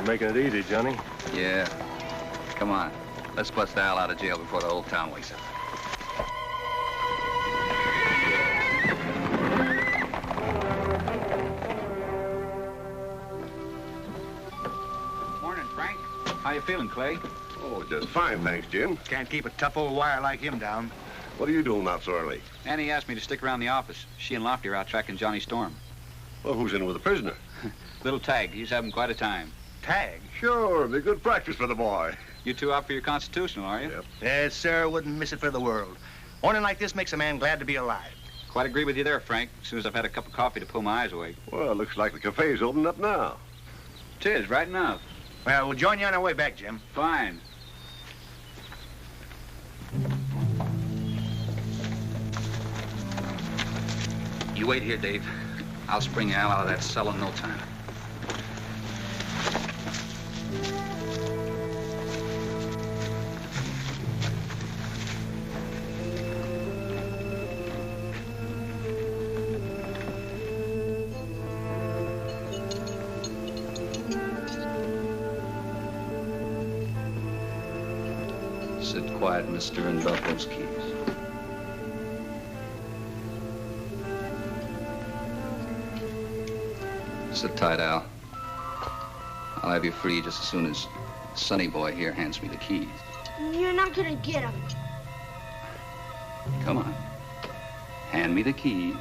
Making it easy, Johnny. Yeah. Come on. Let's bust Al out of jail before the whole town wakes up. Morning, Frank. How you feeling, Clay? Oh, just fine, thanks, Jim. Can't keep a tough old wire like him down. What are you doing out so early? Annie asked me to stick around the office. She and Lofty are out tracking Johnny Storm. Well, who's in with the prisoner? Little Tagg. He's having quite a time. Tagg? Sure, it'll be good practice for the boy. You two out for your constitutional, are you? Yep. Yes, sir. Wouldn't miss it for the world. Morning like this makes a man glad to be alive. Quite agree with you there, Frank. As soon as I've had a cup of coffee to pull my eyes away. Well, looks like the cafe's opening up now. 'Tis, right enough. Well, we'll join you on our way back, Jim. Fine. You wait here, Dave. I'll spring Al out of that cell in no time. Sit quiet, mister, and drop those keys. Sit tight, Al. I'll have you free just as soon as Sonny Boy here hands me the keys. You're not gonna get him. Come on. Hand me the keys.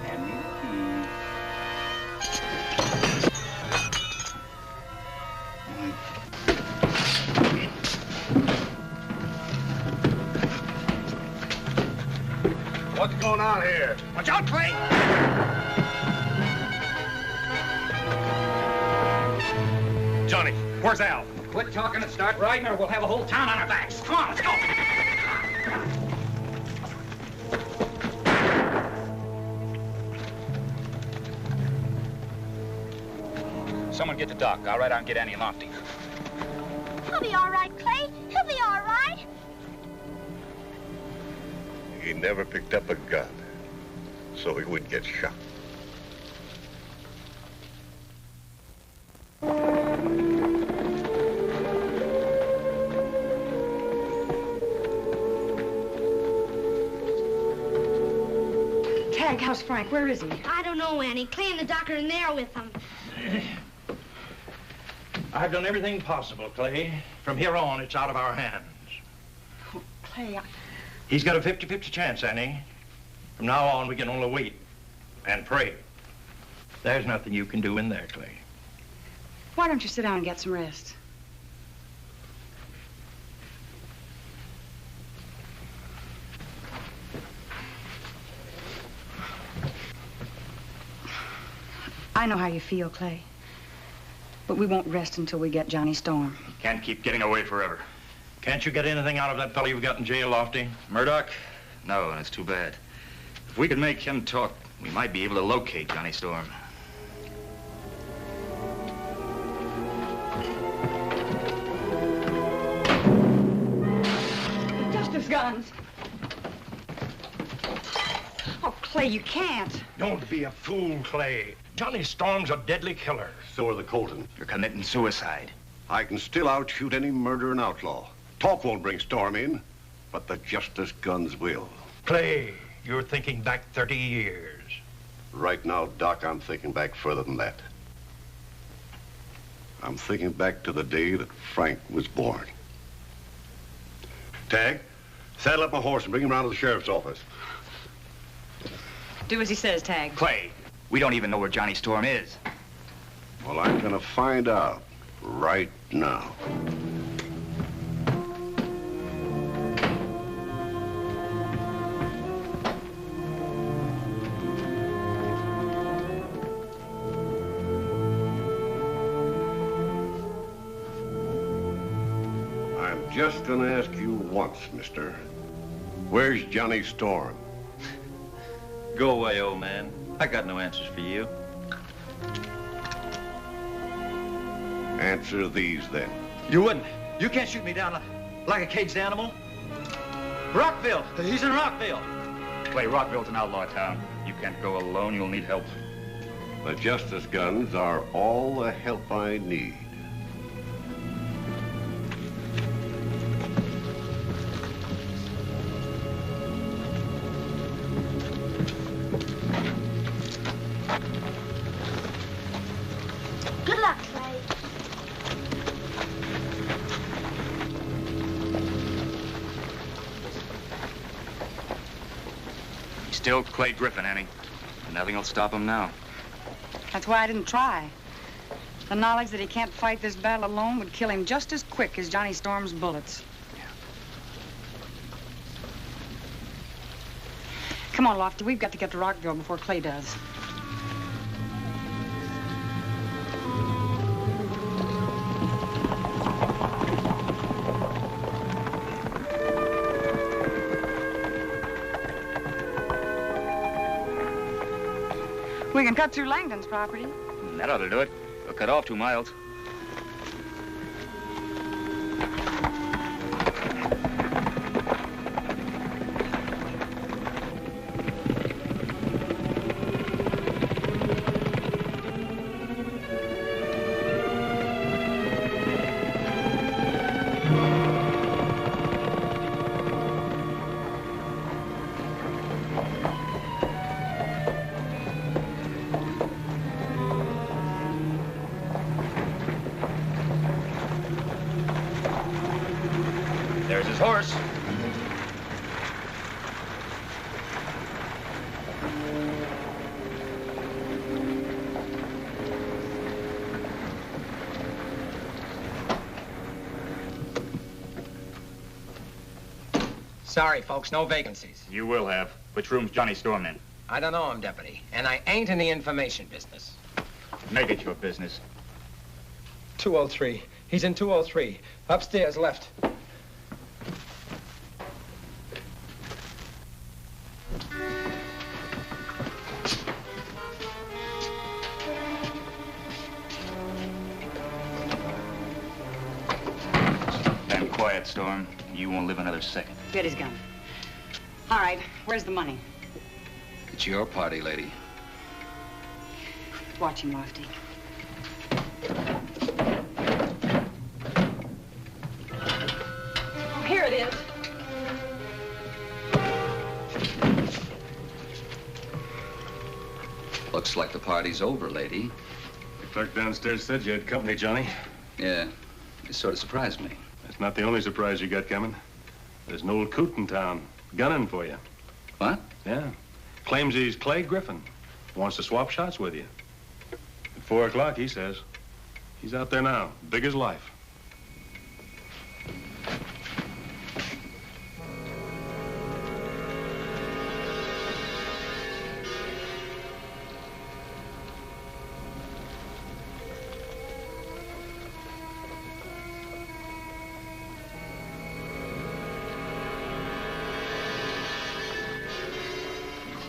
Hand me the What's going on here? Watch out, Clay! Johnny, where's Al? Quit talking and start riding, or we'll have a whole town on our backs. Come on, let's go. Someone get the doc. I'll ride out and get Annie and Lofty. He'll be all right, Clay. He'll be all right. He never picked up a gun, so he wouldn't get shot. Tagg, how's Frank? Where is he? I don't know, Annie. Clay and the doc are in there with him. I've done everything possible, Clay. From here on, it's out of our hands. Oh, Clay, He's got a 50-50 chance, Annie. From now on, we can only wait and pray. There's nothing you can do in there, Clay. why don't you sit down and get some rest? I know how you feel, Clay. But we won't rest until we get Johnny Storm. Can't keep getting away forever. Can't you get anything out of that fellow you've got in jail, Lofty? Murdoch? No, and it's too bad. If we could make him talk, we might be able to locate Johnny Storm. Justice guns. Oh, Clay, you can't. Don't be a fool, Clay. Johnny Storm's a deadly killer. So are the Colton. You're committing suicide. I can still outshoot any murdering outlaw. Talk won't bring Storm in, but the justice guns will. Clay, you're thinking back 30 years. Right now, Doc, I'm thinking back further than that. I'm thinking back to the day that Frank was born. Tagg, saddle up my horse and bring him around to the sheriff's office. Do as he says, Tagg. Clay, we don't even know where Johnny Storm is. Well, I'm gonna find out right now. I'm just gonna ask you once, mister. Where's Johnny Storm? Go away, old man. I got no answers for you. Answer these, then. You wouldn't. You can't shoot me down like a caged animal. Rockville. He's in Rockville. Clay, Rockville's an outlaw town. You can't go alone. You'll need help. The justice guns are all the help I need. Good luck, Clay. He's still Clay Griffin, Annie. Nothing will stop him now. That's why I didn't try. The knowledge that he can't fight this battle alone would kill him just as quick as Johnny Storm's bullets. Come on, Lofty. We've got to get to Rockville before Clay does. We can cut through Langdon's property. That ought to do it. We'll cut off 2 miles. There's his horse. Sorry, folks, no vacancies. You will have. Which room's Johnny Storm in? I don't know him, Deputy, and I ain't in the information business. Make it your business. 203. He's in 203. Upstairs, left. Stand quiet, Storm. You won't live another second. Get his gun. All right, where's the money? It's your party, lady. Watch him, Lofty. Oh, here it is. Looks like the party's over, lady. The clerk downstairs said you had company, Johnny. Yeah, it sort of surprised me. That's not the only surprise you got coming. There's an old coot in town, gunning for you. What? Yeah. Claims he's Clay Griffin. Wants to swap shots with you. At 4 o'clock, he says. He's out there now, big as life.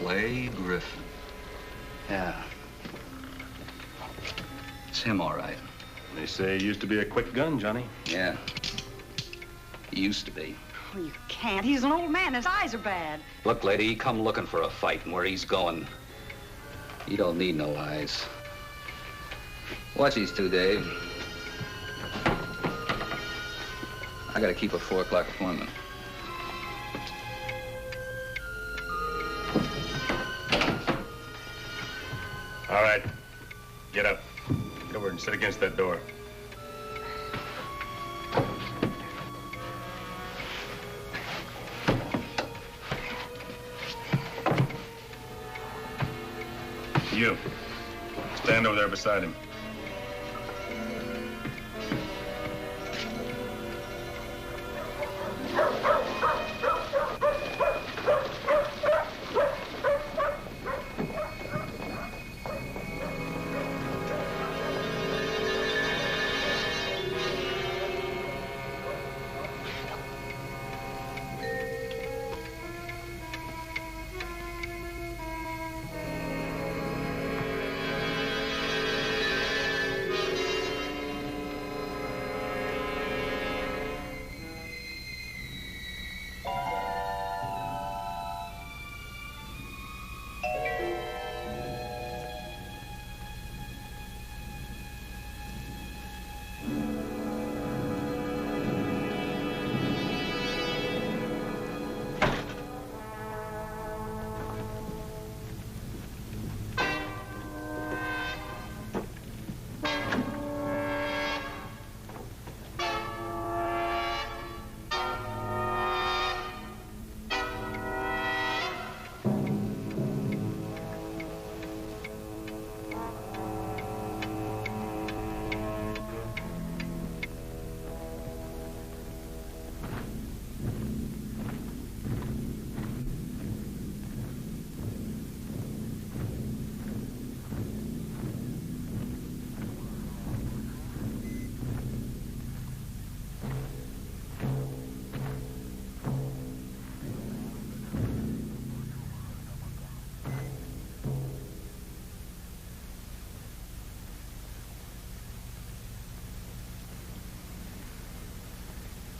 Clay Griffin. Yeah. It's him, all right. They say he used to be a quick gun, Johnny. Yeah. He used to be. Oh, you can't. He's an old man. His eyes are bad. Look, lady, he come looking for a fight, and where he's going, he don't need no eyes. Watch these two, Dave. I gotta keep a 4 o'clock appointment. All right. Get up. Go over and sit against that door. You. Stand over there beside him.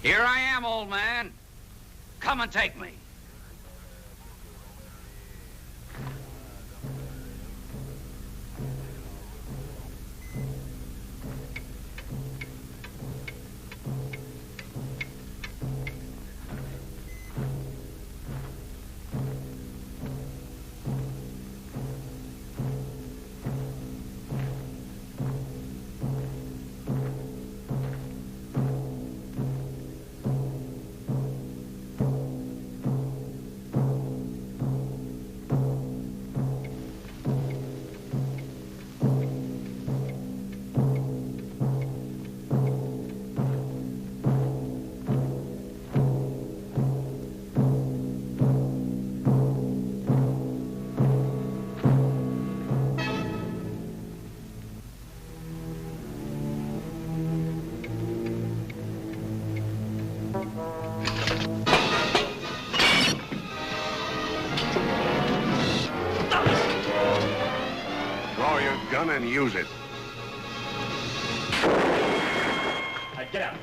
Here I am, old man. Come and take me. Gun and use it. Get out.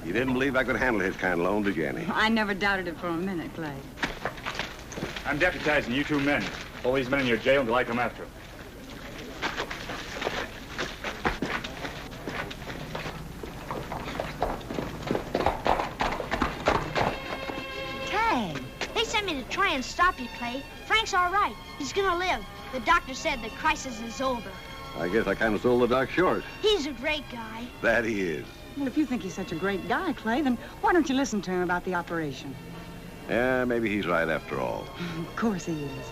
You didn't believe I could handle his kind alone, did you, Annie? I never doubted it for a minute, Clay. I'm deputizing you 2 men. Hold these men in your jail until I come after them. Tagg, they sent me to try and stop you, Clay. Frank's all right. He's gonna live. The doctor said the crisis is over. I guess I kind of sold the doc short. He's a great guy. That he is. Well, if you think he's such a great guy, Clay, then why don't you listen to him about the operation? Yeah, maybe he's right after all. Of course he is.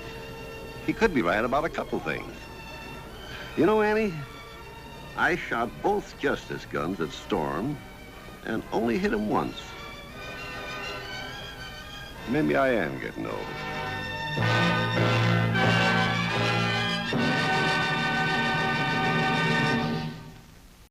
he could be right about a couple things. You know, Annie, I shot both justice guns at Storm and only hit him once. Maybe I am getting old.